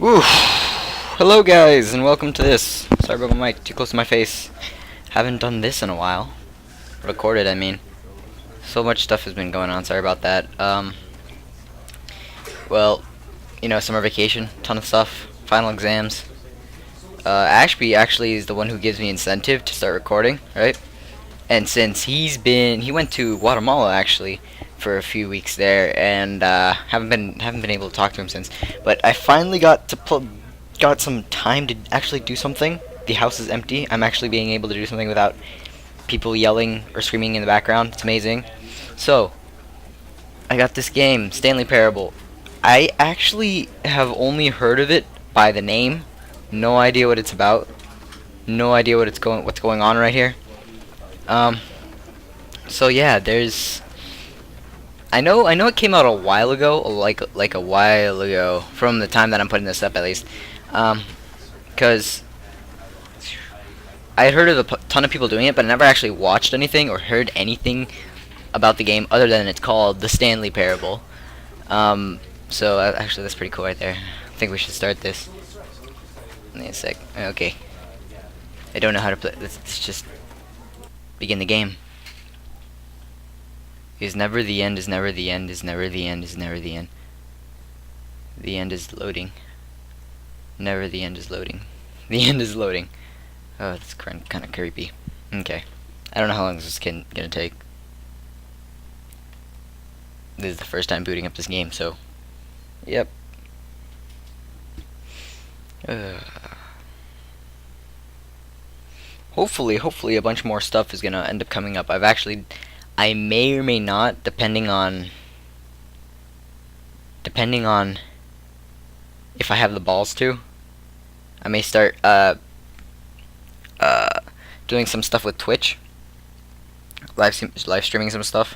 Woo! Hello guys, and welcome to this. Sorry about my mic, too close to my face. Haven't done this in a while. Recorded, I mean. So much stuff has been going on, sorry about that. Well, you know, summer vacation, ton of stuff, final exams. Ashby actually is the one who gives me incentive to start recording, right? And since he went to Guatemala actually for a few weeks there, and haven't been able to talk to him since. But I finally got some time to actually do something. The house is empty. I'm actually being able to do something without people yelling or screaming in the background. It's amazing. So I got this game, Stanley Parable. I actually have only heard of it by the name. No idea what it's about. No idea what's going on right here. So yeah, I know it came out a while ago, like a while ago, from the time that I'm putting this up at least. Cause I had heard of a ton of people doing it, but I never actually watched anything or heard anything about the game other than it's called the Stanley Parable. So actually that's pretty cool right there. I think we should start this. Wait a sec. Okay. I don't know how to play. Let's just begin the game. Is never the end, is never the end, is never the end, is never the end. The end is loading. Never the end is loading. The end is loading. Oh, that's kind of creepy. Okay. I don't know how long this is gonna take. This is the first time booting up this game, so. Yep. Hopefully a bunch more stuff is gonna end up coming up. I may or may not, depending on if I have the balls to. I may start doing some stuff with Twitch, live streaming some stuff.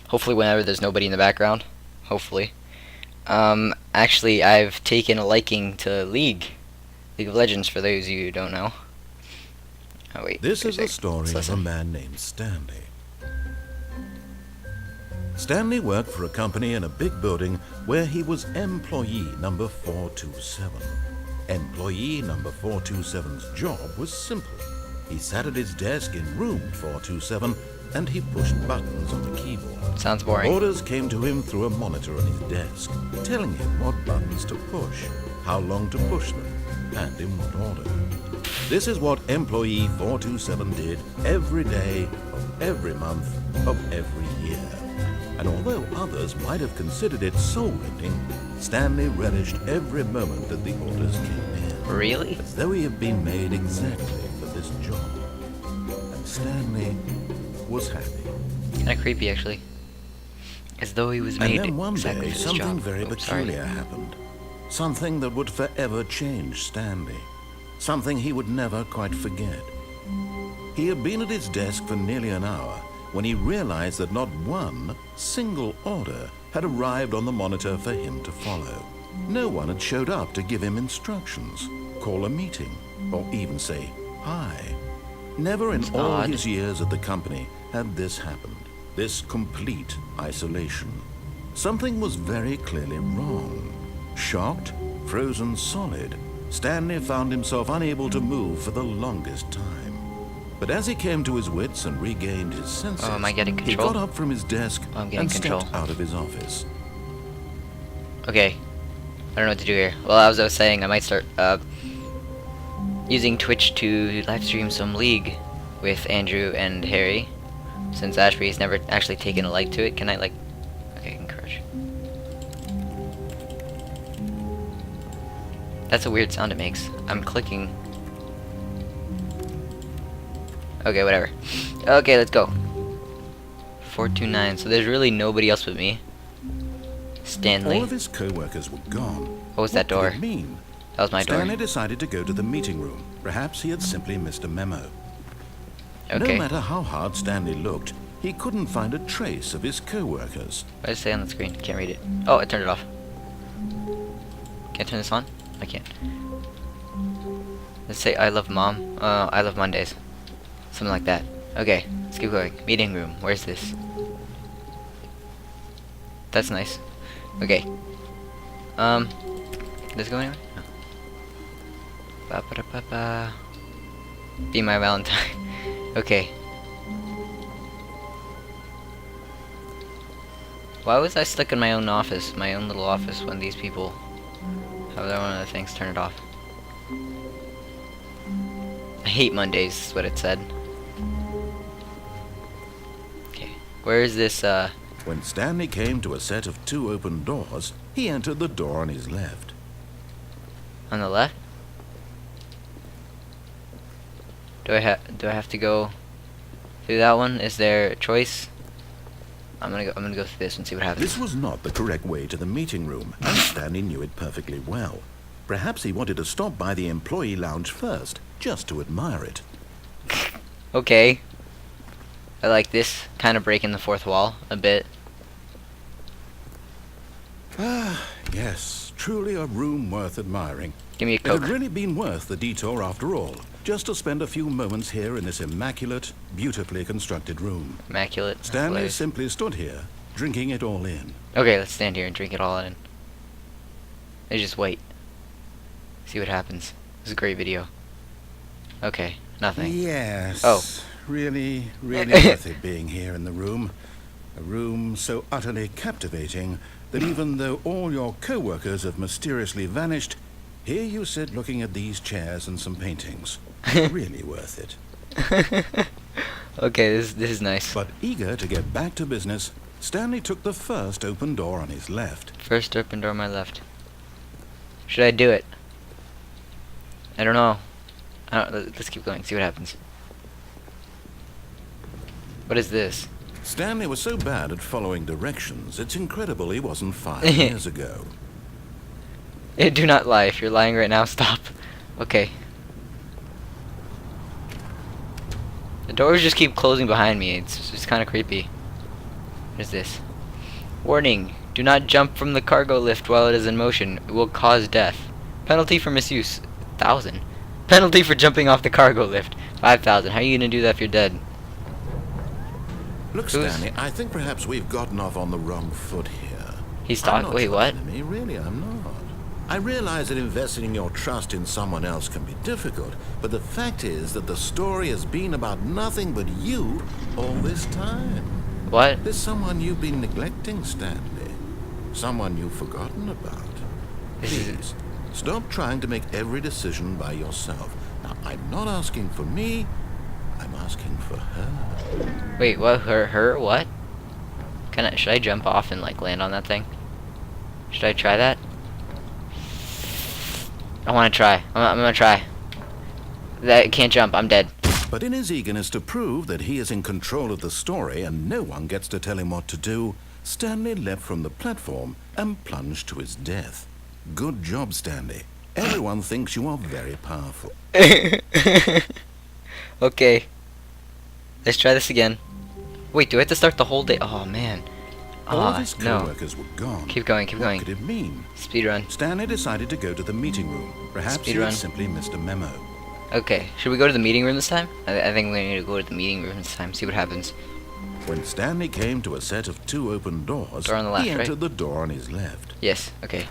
Hopefully, whenever there's nobody in the background. Hopefully. Actually, I've taken a liking to League of Legends. For those of you who don't know. Oh wait. This is the story of a man named Stanley. Stanley worked for a company in a big building where he was employee number 427. Employee number 427's job was simple. He sat at his desk in room 427 and he pushed buttons on the keyboard. Sounds boring. Orders came to him through a monitor on his desk, telling him what buttons to push, how long to push them, and in what order. This is what employee 427 did every day of every month of every year. And although others might have considered it soul-rending, Stanley relished every moment that the orders came in. Really? As though he had been made exactly for this job. And Stanley was happy. Kind of creepy, actually. As though he was made And then one exactly day, for this something job. very peculiar happened. Something that would forever change Stanley. Something he would never quite forget. He had been at his desk for nearly an hour when he realized that not one single order had arrived on the monitor for him to follow. No one had showed up to give him instructions, call a meeting, or even say hi. Never in all his years at the company had this happened, this complete isolation. Something was very clearly wrong. Shocked, frozen solid, Stanley found himself unable to move for the longest time. But as he came to his wits and regained his senses, am I getting he control? got up from his desk and stepped out of his office. Okay. I don't know what to do here. Well, as I was saying, I might start using Twitch to live stream some League with Andrew and Harry. Since Ashby's never actually taken a like to it, can I like... Okay, encourage. That's a weird sound it makes. I'm clicking. Okay, whatever. Okay, let's go. 429. So there's really nobody else but me. Stanley. All of his co-workers were gone. What was that door? What could it mean? That was my door. Stanley decided to go to the meeting room. Perhaps he had simply missed a memo. Okay. No matter how hard Stanley looked, he couldn't find a trace of his co-workers. What does it say on the screen? Can't read it. Oh, I turned it off. Can I turn this on? I can't. Let's say I love mom. I love Mondays. Something like that. Okay, let's keep going. Meeting room. Where's this? That's nice. Okay. Does it go anywhere? No. Ba -ba -da -ba -ba. Be my Valentine. Okay. Why was I stuck in my own office, my own little office, when these people have their one of the things? Turn it off. I hate Mondays, is what it said. Okay. Where is this, When Stanley came to a set of 2 open doors, he entered the door on his left. on the left? Do I have to go through that one? Is there a choice? I'm gonna go through this and see what happens. This was not the correct way to the meeting room, and Stanley knew it perfectly well. Perhaps he wanted to stop by the employee lounge first, just to admire it. Okay. I like this, kind of breaking the fourth wall a bit. Ah, yes, truly a room worth admiring. Give me a It Coke. had really been worth the detour after all, just to spend a few moments here in this immaculate, beautifully constructed room. Immaculate. Stanley Hilarious. simply stood here, drinking it all in. Okay, let's stand here and drink it all in. Let's just wait. See what happens. This is a great video. Okay, nothing. Yes. Oh. Really, really worth it being here in the room. A room so utterly captivating that even though all your co-workers have mysteriously vanished, here you sit looking at these chairs and some paintings. Really worth it. Okay, this is nice. But eager to get back to business, Stanley took the first open door on his left. First open door on my left. Should I do it? I don't know. Let's keep going, see what happens. What is this? Stanley was so bad at following directions, it's incredible he wasn't 5 years ago. Do not lie. If you're lying right now, stop. Okay. The doors just keep closing behind me. It's just kind of creepy. What is this? Warning. Do not jump from the cargo lift while it is in motion. It will cause death. Penalty for misuse. 1,000. Penalty for jumping off the cargo lift. 5,000. How are you going to do that if you're dead? Look, Who's- Stanley, I think perhaps we've gotten off on the wrong foot here. He's I'm talking. not Wait, your what? enemy, really, I'm not. I realize that investing your trust in someone else can be difficult, but the fact is that the story has been about nothing but you all this time. What? There's someone you've been neglecting, Stanley. Someone you've forgotten about. This is- Please, stop trying to make every decision by yourself. Now, I'm not asking for me, I'm asking for her. Wait, what? Her? What? Should I jump off and like land on that thing? Should I try that? I want to try. I'm gonna try. I can't jump. I'm dead. But in his eagerness to prove that he is in control of the story and no one gets to tell him what to do, Stanley leapt from the platform and plunged to his death. Good job, Stanley. Everyone thinks you are very powerful. Okay. Let's try this again. Wait, do I have to start the whole day? Oh man. All of his No. co-workers were gone. Keep going, keep What going. could it mean? Speedrun. Stanley decided to go to the meeting room. Perhaps he Speedrun. had simply missed a memo. Okay, should we go to the meeting room this time? I think we need to go to the meeting room this time, see what happens. When Stanley came to a set of 2 open doors, Door on the left, he right? entered the door on his left. Yes, okay.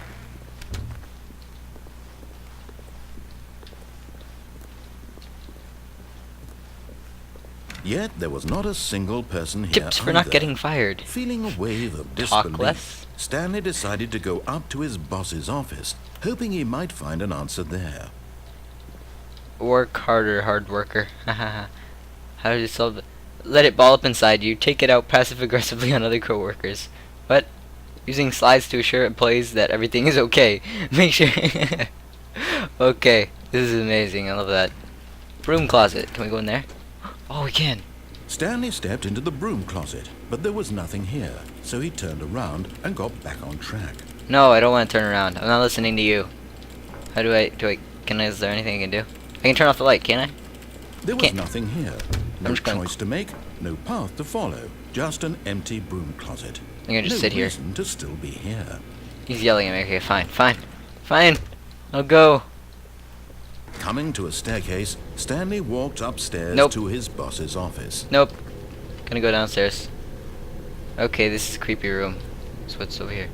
Yet there was not a single person here Tips for not either. getting fired. Feeling a wave of Talk disbelief, less. Stanley decided to go up to his boss's office, hoping he might find an answer there. Work harder, hard worker. How do you solve it? Let it ball up inside you. Take it out passive aggressively on other coworkers. What? Using slides to assure employees that everything is okay. Make sure. Okay, this is amazing. I love that. Broom closet. Can we go in there? Oh, we can. Stanley stepped into the broom closet, but there was nothing here, so he turned around and got back on track. No, I don't want to turn around. I'm not listening to you. How do I? Is there anything I can do? I can turn off the light, can't I? There was Can't. nothing here. No just gonna- choice to make, no path to follow, just an empty broom closet. I'm gonna just no sit here. reason to still be here. He's yelling at me. Okay, fine, fine, fine. I'll go. Coming to a staircase, Stanley walked upstairs Nope. to his boss's office. Nope. Gonna go downstairs. Okay, this is a creepy room. So what's over here?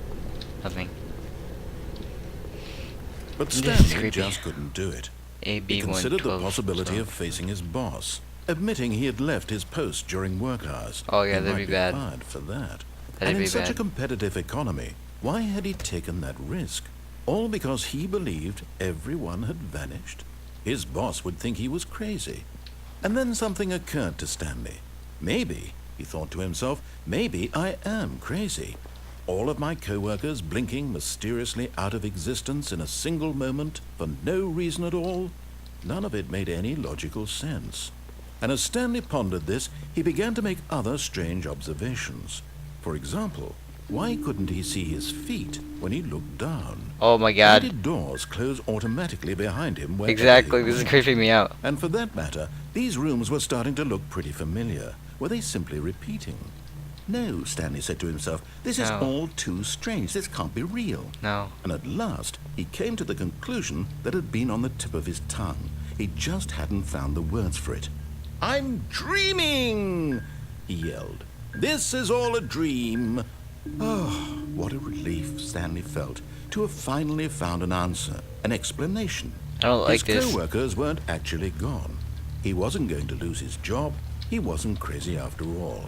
Nothing. But This is Stanley creepy. just couldn't do it. He AB considered the 112. possibility of facing his boss, admitting he had left his post during work hours. Oh yeah, He that'd might be bad. fired for that. That'd And be in such a bad. competitive economy, why had he taken that risk? All because he believed everyone had vanished? His boss would think he was crazy. And then something occurred to Stanley. Maybe, he thought to himself, maybe I am crazy. All of my co-workers blinking mysteriously out of existence in a single moment for no reason at all? None of it made any logical sense. And as Stanley pondered this, he began to make other strange observations. For example, why couldn't he see his feet when he looked down? Oh my Why god. did doors close automatically behind him whenever Exactly, he this is went? creeping me out. And for that matter, these rooms were starting to look pretty familiar. Were they simply repeating? No, Stanley said to himself, this is No. all too strange. This can't be real. No. And at last, he came to the conclusion that had been on the tip of his tongue. He just hadn't found the words for it. I'm dreaming, he yelled. This is all a dream. Oh, what a relief Stanley felt to have finally found an answer, an explanation. I don't like His this. co-workers weren't actually gone. He wasn't going to lose his job. He wasn't crazy after all.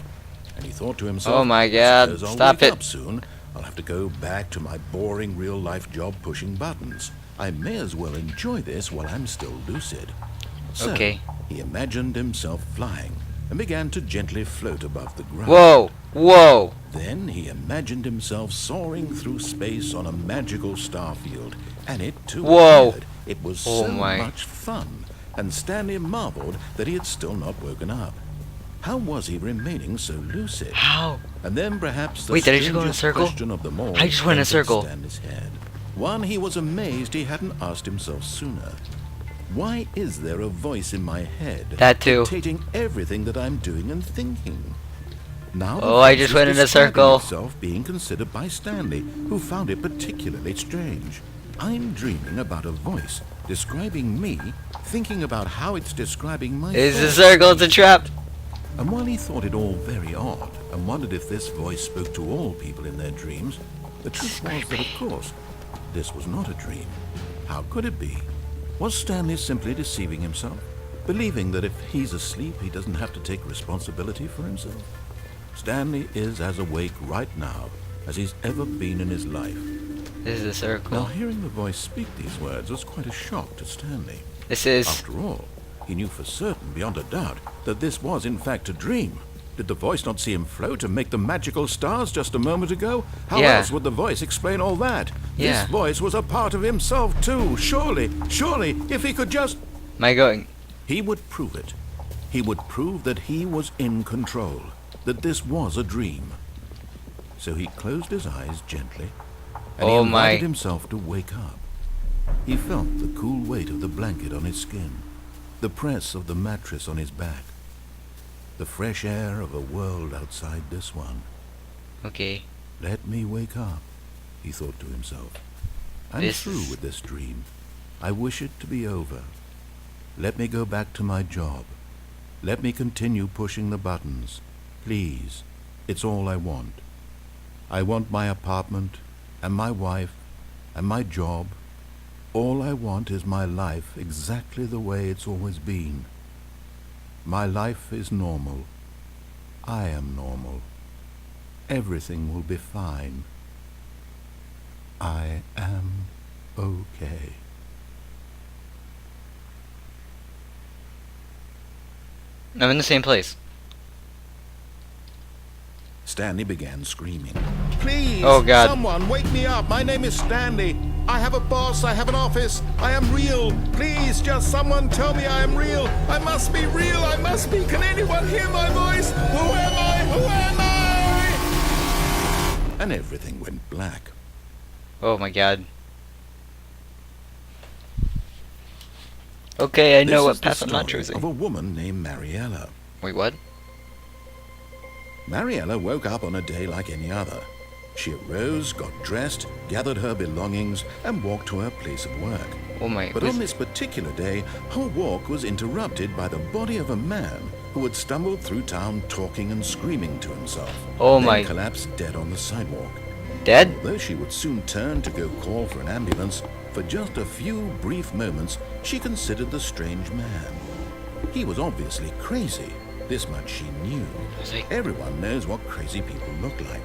And he thought to himself, Oh my I god, suppose I'll stop wake it. up soon. I'll have to go back to my boring real-life job pushing buttons. I may as well enjoy this while I'm still lucid. So, Okay. he imagined himself flying and began to gently float above the ground. Whoa! Whoa! Then he imagined himself soaring through space on a magical starfield, and it too Whoa. appeared. It was Oh so my. much fun, and Stanley marveled that he had still not woken up. How was he remaining so lucid? How? And then perhaps the Wait, did I just go in a strangest circle? question of them all I just went in a entered circle. Stanley's head. One he was amazed he hadn't asked himself sooner. Why is there a voice in my head That too. dictating everything that I'm doing and thinking? Now the Oh, I voice just is went in a describing circle. itself being considered by Stanley, who found it particularly strange. I'm dreaming about a voice describing me, thinking about how it's describing my It's a thoughts. circle, it's a trap! And while he thought it all very odd and wondered if this voice spoke to all people in their dreams, the truth was that, of course, this was not a dream. How could it be? Was Stanley simply deceiving himself, believing that if he's asleep, he doesn't have to take responsibility for himself? Stanley is as awake right now as he's ever been in his life. This is a Now, circle. hearing the voice speak these words was quite a shock to Stanley. This is... After all, he knew for certain, beyond a doubt, that this was in fact a dream. Did the voice not see him float and make the magical stars just a moment ago? How Yeah. else would the voice explain all that? Yeah. This voice was a part of himself too, surely, if he could just... Am I going... He would prove it. He would prove that he was in control, that this was a dream. So he closed his eyes gently, and Oh he my. invited himself to wake up. He felt the cool weight of the blanket on his skin, the press of the mattress on his back, the fresh air of a world outside this one. Okay. Let me wake up, he thought to himself. I'm This through is- with this dream. I wish it to be over. Let me go back to my job. Let me continue pushing the buttons. Please, it's all I want. I want my apartment, and my wife, and my job. All I want is my life exactly the way it's always been. My life is normal. I am normal. Everything will be fine. I am okay. I'm in the same place. Stanley began screaming. Please, Oh, God. someone wake me up. My name is Stanley. I have a boss. I have an office. I am real. Please, just someone tell me I am real. I must be real. I must be. Can anyone hear my voice? Who am I? Who am I? And everything went black. Oh my god. Okay, I know This what is the path I'm not story choosing. of a woman named Mariella. Wait, what? Mariella woke up on a day like any other. She arose, got dressed, gathered her belongings, and walked to her place of work. Oh my... But on this particular day, her walk was interrupted by the body of a man who had stumbled through town talking and screaming to himself. Oh and my- then collapsed dead on the sidewalk. Dead? Although she would soon turn to go call for an ambulance, For just a few brief moments, she considered the strange man. He was obviously crazy. This much she knew. Everyone knows what crazy people look like.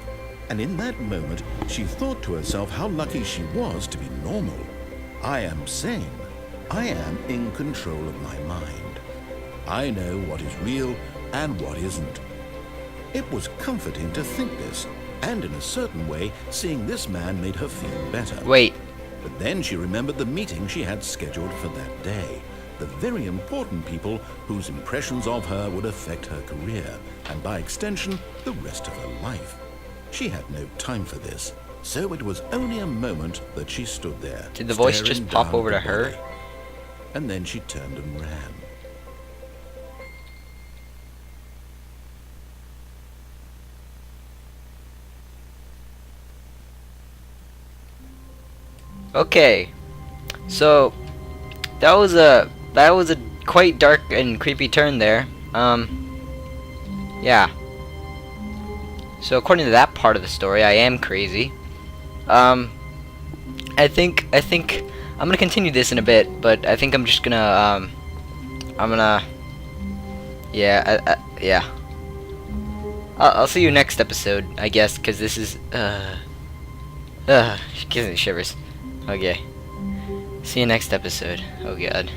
And in that moment, she thought to herself how lucky she was to be normal. I am sane. I am in control of my mind. I know what is real and what isn't. It was comforting to think this, and in a certain way, seeing this man made her feel better. Wait. But then she remembered the meeting she had scheduled for that day. The very important people whose impressions of her would affect her career, and by extension, the rest of her life. She had no time for this, so it was only a moment that she stood there. Did the voice just staring pop down over at to the her? body. And then she turned and ran. Okay, so that was a quite dark and creepy turn there. Yeah. So according to that part of the story, I am crazy. I think I'm gonna continue this in a bit, but I think I'm just gonna yeah. I'll see you next episode, I guess, because this is she gives me shivers. Okay. See you next episode. Oh god.